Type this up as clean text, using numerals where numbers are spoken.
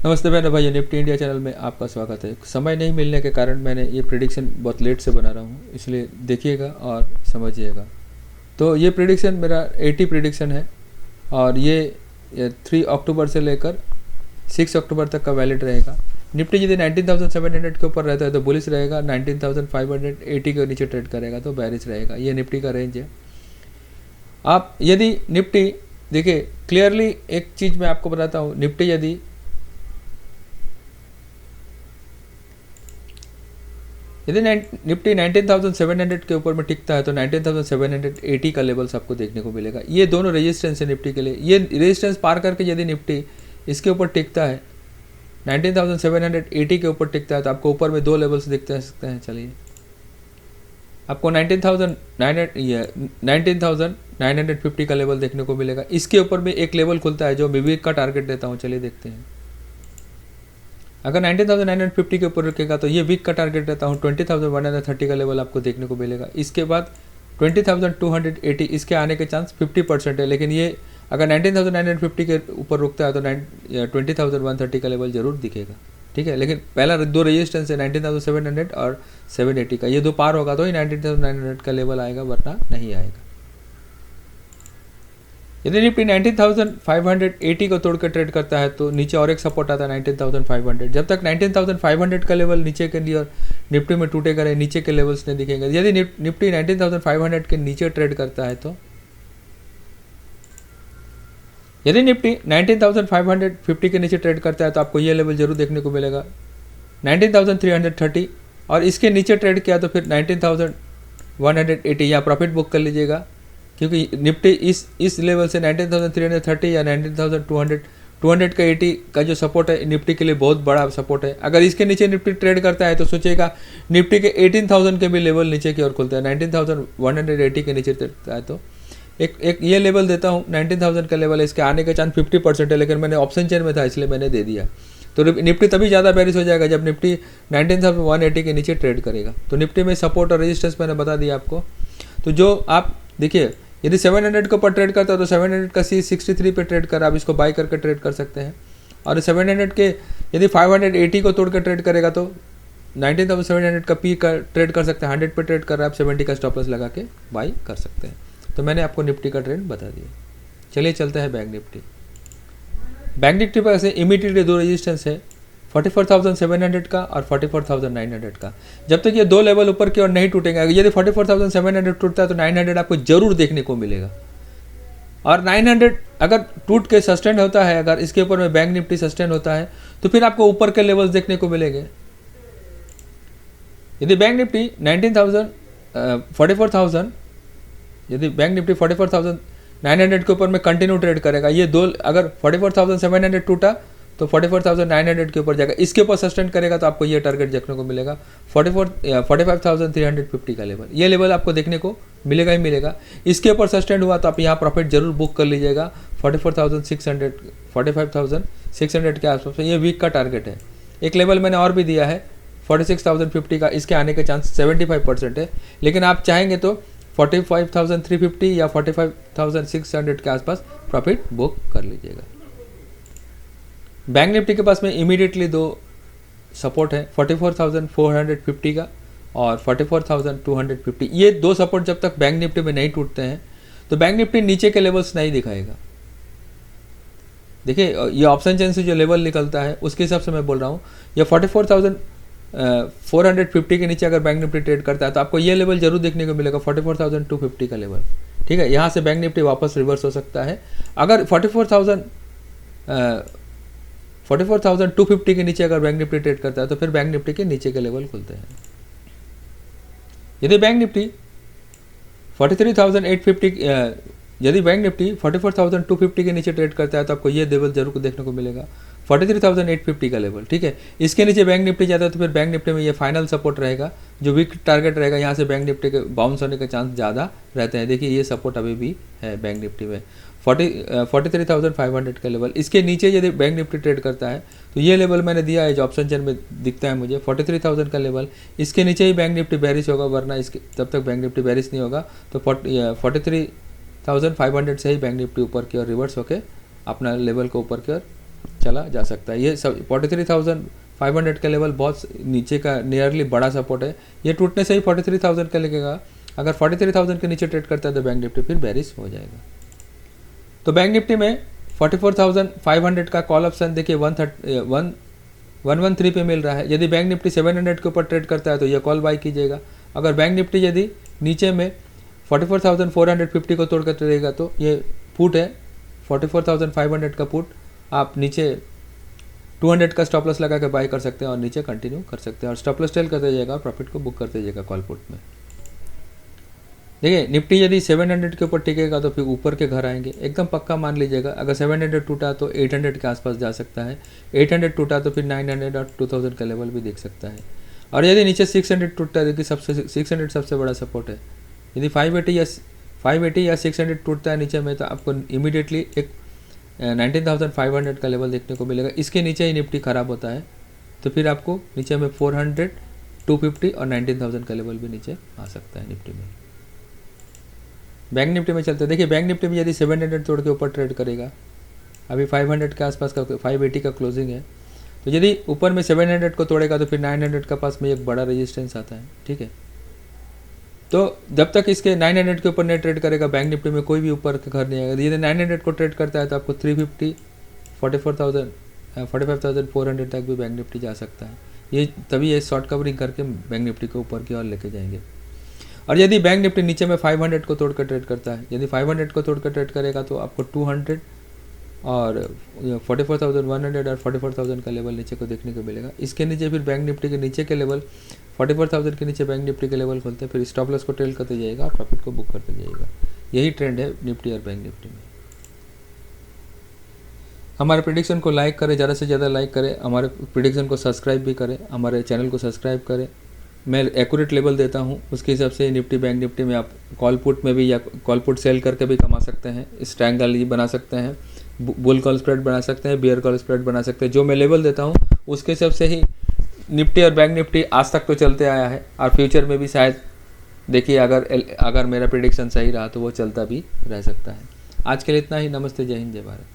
नमस्ते मेरे भाई, निफ्टी इंडिया चैनल में आपका स्वागत है। समय नहीं मिलने के कारण मैंने ये प्रेडिक्शन बहुत लेट से बना रहा हूँ, इसलिए देखिएगा और समझिएगा। तो ये प्रेडिक्शन मेरा 80 प्रेडिक्शन है और ये 3 अक्टूबर से लेकर 6 अक्टूबर तक का वैलिड रहेगा। निफ्टी यदि 19,700 के ऊपर रहता है तो बुलिश रहेगा, 19,580 के नीचे ट्रेड करेगा तो बेरिश रहेगा। ये निफ्टी का रेंज है। आप यदि निफ्टी देखिए क्लियरली एक चीज़ मैं आपको बताता हूँ, निफ्टी यदि निफ्टी 19,700 के ऊपर में टिकता है तो 19,780 का लेवल्स आपको देखने को मिलेगा। ये दोनों रेजिस्टेंस है निफ्टी के लिए। ये रेजिस्टेंस पार करके यदि निफ्टी इसके ऊपर टिकता है, 19,780 के ऊपर टिकता है, तो आपको ऊपर में दो लेवल्स दिखते सकते हैं। चलिए, आपको 19,950 का लेवल देखने को मिलेगा। इसके ऊपर में एक लेवल खुलता है जो मैं वीक का टारगेट देता हूँ। चलिए देखते हैं। अगर 19,950 के ऊपर रुकेगा तो ये वीक का टारगेट देता हूँ 20,130 का लेवल आपको देखने को मिलेगा। इसके बाद 20,280 इसके आने के चांस 50% है, लेकिन ये अगर 19,950 के ऊपर रुकता है तो 20,130 का लेवल जरूर दिखेगा। ठीक है, लेकिन पहला दो रेजिस्टेंस है 19,700 और 780 का, ये दो पार होगा तो ही 19,900 का लेवल आएगा, वरना नहीं आएगा। यदि निफ्टी 19,580 को तोड़ कर ट्रेड करता है तो नीचे और एक सपोर्ट आता है 19,500। जब तक 19,500 का लेवल नीचे के लिए और निफ्टी में टूटेगा नहीं, नीचे के लेवल्स नहीं दिखेंगे। यदि निफ्टी 19,500 के नीचे ट्रेड करता है तो यदि निफ्टी 19,550 के नीचे ट्रेड करता है तो आपको ये लेवल जरूर देखने को मिलेगा 19,330, और इसके नीचे ट्रेड किया तो फिर 19,180 या प्रॉफिट बुक कर लीजिएगा, क्योंकि निफ्टी इस लेवल से 19,330 या 19,200 का 80 का जो सपोर्ट है निफ्टी के लिए बहुत बड़ा सपोर्ट है। अगर इसके नीचे निफ्टी ट्रेड करता है तो सोचिएगा निफ्टी के 18,000 के भी लेवल नीचे की ओर खुलता है। 19,180 के नीचे ट्रेड है तो एक ये लेवल देता हूँ 19,000 का लेवल है। इसके आने का चांस 50% है, लेकिन मैंने ऑप्शन चेन में था इसलिए मैंने दे दिया। तो निफ्टी तभी ज़्यादा बेरिश हो जाएगा जब निफ्टी 19,180 के नीचे ट्रेड करेगा। तो निफ्टी में सपोर्ट और रेजिस्टेंस मैंने बता दिया आपको। तो जो आप देखिए, यदि 700 के ऊपर ट्रेड करता है तो 700 का C63 पे ट्रेड कर आप इसको बाय करके ट्रेड कर सकते हैं। और 700 के यदि 580 को तोड़ कर ट्रेड करेगा तो 19,700 का पी का ट्रेड कर सकते हैं। 100 पे ट्रेड कर आप 70 का स्टॉप लॉस लगा के बाई कर सकते हैं। तो मैंने आपको निफ्टी का ट्रेंड बता दिया। चलिए चलते हैं बैंक निफ्टी। बैंक निफ्टी पर ऐसे इमीडिएटली दो रेजिस्टेंस है, 44,700 का और 44,900 का। जब तक ये दो लेवल ऊपर की ओर नहीं टूटेंगे, यदि 44,700 टूटता है तो 900 आपको जरूर देखने को मिलेगा। और 900 अगर टूट के सस्टेन होता है, अगर इसके ऊपर में बैंक निफ्टी सस्टेन होता है तो फिर आपको ऊपर के लेवल्स देखने को मिलेंगे। यदि बैंक निफ्टी 44,000 यदि बैंक निफ्टी 44,900 के ऊपर में कंटिन्यू ट्रेड करेगा, ये दो अगर 44,700 टूटा तो 44,900 के ऊपर जाएगा। इसके ऊपर सस्टेन करेगा तो आपको ये टारगेट देखने को मिलेगा 45,350 का लेवल। ये लेवल आपको देखने को मिलेगा ही मिलेगा। इसके ऊपर सस्टेन हुआ तो आप यहाँ प्रॉफिट जरूर बुक कर लीजिएगा 45,600 के आसपास। ये वीक का टारगेट है। एक लेवल मैंने और भी दिया है 46,050 का, इसके आने के चांस 75% है, लेकिन आप चाहेंगे तो 45,350 या 45,600 के आसपास प्रॉफिट बुक कर लीजिएगा। बैंक निफ्टी के पास में इमीडिएटली दो सपोर्ट है 44,450 का और 44,250। ये दो सपोर्ट जब तक बैंक निफ्टी में नहीं टूटते हैं तो बैंक निफ्टी नीचे के लेवल्स नहीं दिखाएगा। देखिए, ये ऑप्शन चेन से जो लेवल निकलता है उसके हिसाब से मैं बोल रहा हूँ। ये 44,450 के नीचे अगर बैंक निफ्टी ट्रेड करता है तो आपको ये लेवल जरूर देखने को मिलेगा 44,250 का लेवल। ठीक है, यहाँ से बैंक निफ्टी वापस रिवर्स हो सकता है। अगर 44,250 के नीचे अगर बैंक निफ्टी ट्रेड करता है तो फिर बैंक निफ्टी के नीचे के लेवल खुलते हैं। यदि बैंक निफ्टी 43,850 यदि बैंक निफ्टी 44,250 के नीचे ट्रेड करता है तो आपको ये लेवल जरूर देखने को मिलेगा 43,850 का लेवल। ठीक है, इसके नीचे बैंक निफ्टी जाता है तो फिर बैंक निफ्टी में ये फाइनल सपोर्ट रहेगा, जो वीक टारगेट रहेगा। यहाँ से बैंक निफ्टी के बाउंस होने के चांस ज़्यादा रहते हैं। देखिए, ये सपोर्ट अभी भी है बैंक निफ्टी में 43,500 का लेवल। इसके नीचे यदि बैंक निफ्टी ट्रेड करता है तो ये लेवल मैंने दिया है जो ऑप्शन चेन में दिखता है मुझे 43,000 का लेवल। इसके नीचे ही बैंक निफ्टी बेरिश होगा, वरना इसके तब तक बैंक निफ्टी बेरिश नहीं होगा। तो 43,500 से ही बैंक निफ्टी ऊपर की ओर रिवर्स होकर अपना लेवल को ऊपर की ओर चला जा सकता है। ये सब 43,500 का लेवल बहुत नीचे का नियरली बड़ा सपोर्ट है, ये टूटने से ही 43,000 का लगेगा। अगर 43,000 के नीचे ट्रेड करता है तो बैंक निफ्टी फिर बेरिश हो जाएगा। तो बैंक निफ्टी में 44,500 का कॉल ऑप्शन देखिए 113 पे मिल रहा है। यदि बैंक निफ्टी 700 के ऊपर ट्रेड करता है तो ये कॉल बाई कीजिएगा। अगर बैंक निफ्टी यदि नीचे में 44,450 को तोड़ कर चलेगा तो ये पुट है 44,500 का पुट, आप नीचे 200 का स्टॉप लॉस लगा के बाई कर सकते हैं और नीचे कंटिन्यू कर सकते हैं और स्टॉप लॉस टेल करते जाइएगा और प्रॉफिट को बुक करते जाइएगा कॉल पुट में। देखिए निफ्टी यदि 700 के ऊपर टिकेगा तो फिर ऊपर के घर आएंगे, एकदम पक्का मान लीजिएगा। अगर 700 टूटा तो 800 के आसपास जा सकता है, 800 टूटा तो फिर 900 और 2000 का लेवल भी देख सकता है। और यदि नीचे 600 टूटता है, देखिए 600 सबसे बड़ा सपोर्ट है। यदि 580 या 600 टूटता है नीचे में तो आपको इमीडिएटली एक 19,500 का लेवल देखने को मिलेगा। इसके नीचे ही निफ्टी खराब होता है तो फिर आपको नीचे में 400, 250 और 19,000 का लेवल भी नीचे आ सकता है निफ्टी में। बैंक निफ्टी में चलते हैं। देखिए बैंक निफ्टी में यदि 700 तोड़ के ऊपर ट्रेड करेगा, अभी 500 के आसपास का 580 का क्लोजिंग है, तो यदि ऊपर में 700 को तोड़ेगा तो फिर 900 का पास में एक बड़ा रेजिस्टेंस आता है, ठीक है। तो जब तक इसके 900 के ऊपर नहीं ट्रेड करेगा बैंक निफ्टी में कोई भी ऊपर के घर नहीं आएगा। यदि 900 को ट्रेड करता है तो आपको 350, 45,400 तक भी बैंक निफ्टी जा सकता है। ये तभी ये शॉर्ट कवरिंग करके बैंक निफ्टी को ऊपर की ओर लेके जाएंगे। और यदि बैंक निफ्टी नीचे में 500 को तोड़कर ट्रेड करता है, यदि 500 को तोड़कर ट्रेड करेगा तो आपको 200 और 44,100 और 44,000 का लेवल नीचे को देखने को मिलेगा। इसके नीचे फिर बैंक निफ्टी के नीचे के लेवल 44,000 के नीचे बैंक निफ्टी के लेवल खोलते हैं, फिर स्टॉप लॉस को ट्रेल करते जाएगा और प्रॉफिट को बुक करते जाएगा। यही ट्रेंड है निफ्टी और बैंक निफ्टी में। हमारे प्रेडिक्शन को लाइक करें, ज़्यादा से ज़्यादा लाइक करें, हमारे प्रेडिक्शन को सब्सक्राइब भी करें, हमारे चैनल को सब्सक्राइब करें। मैं एक्यूरेट लेवल देता हूँ, उसके हिसाब से निफ्टी बैंक निफ्टी में आप कॉल पुट में भी या कॉल पुट सेल करके भी कमा सकते हैं। स्ट्रैंगल ये बना सकते हैं, बुल कॉल स्प्रेड बना सकते हैं, बियर कॉल स्प्रेड बना सकते हैं। जो मैं लेवल देता हूँ उसके हिसाब से ही निफ्टी और बैंक निफ्टी आज तक तो चलते आया है और फ्यूचर में भी शायद देखिए अगर मेरा प्रेडिक्शन सही रहा तो वो चलता भी रह सकता है। आज के लिए इतना ही। नमस्ते, जय हिंद, जय भारत।